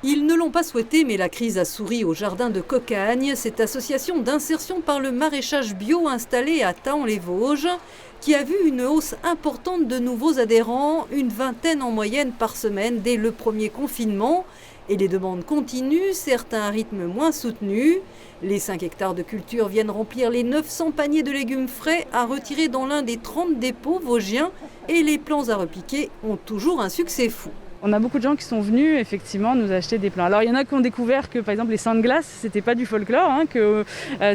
Ils ne l'ont pas souhaité, mais la crise a souri au jardin de Cocagne, cette association d'insertion par le maraîchage bio installée à Thaon-les-Vosges, qui a vu une hausse importante de nouveaux adhérents, une vingtaine en moyenne par semaine dès le premier confinement. Et les demandes continuent, certains à rythme moins soutenu. Les 5 hectares de culture viennent remplir les 900 paniers de légumes frais à retirer dans l'un des 30 dépôts vosgiens. Et les plants à repiquer ont toujours un succès fou. On a beaucoup de gens qui sont venus effectivement nous acheter des plants. Alors il y en a qui ont découvert que par exemple les seins de glace, c'était pas du folklore, que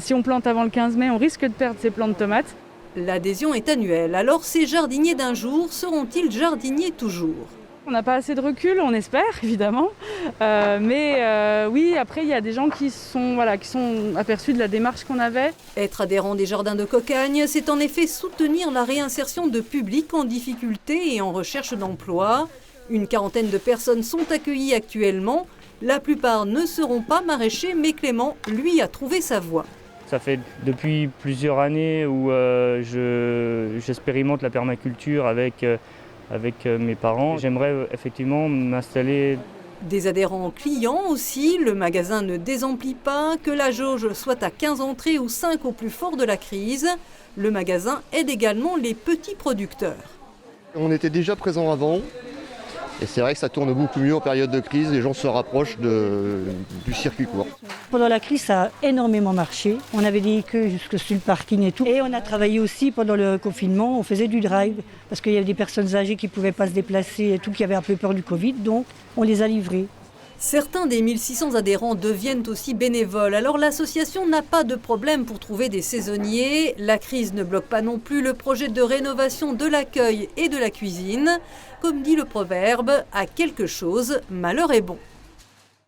si on plante avant le 15 mai, on risque de perdre ses plants de tomates. L'adhésion est annuelle, alors ces jardiniers d'un jour seront-ils jardiniers toujours ? On n'a pas assez de recul, on espère évidemment, mais oui, après il y a des gens qui sont aperçus de la démarche qu'on avait. Être adhérent des jardins de Cocagne, c'est en effet soutenir la réinsertion de publics en difficulté et en recherche d'emploi. Une quarantaine de personnes sont accueillies actuellement. La plupart ne seront pas maraîchers, mais Clément, lui, a trouvé sa voie. Ça fait depuis plusieurs années où j'expérimente la permaculture avec mes parents. J'aimerais effectivement m'installer. Des adhérents clients aussi, le magasin ne désemplit pas, que la jauge soit à 15 entrées ou 5 au plus fort de la crise. Le magasin aide également les petits producteurs. On était déjà présents avant. Et c'est vrai que ça tourne beaucoup mieux en période de crise, les gens se rapprochent du circuit court. Pendant la crise, ça a énormément marché. On avait des queues jusque sur le parking et tout. Et on a travaillé aussi pendant le confinement, on faisait du drive, parce qu'il y avait des personnes âgées qui ne pouvaient pas se déplacer et tout, qui avaient un peu peur du Covid, donc on les a livrés. Certains des 1600 adhérents deviennent aussi bénévoles, alors l'association n'a pas de problème pour trouver des saisonniers. La crise ne bloque pas non plus le projet de rénovation de l'accueil et de la cuisine. Comme dit le proverbe, à quelque chose, malheur est bon.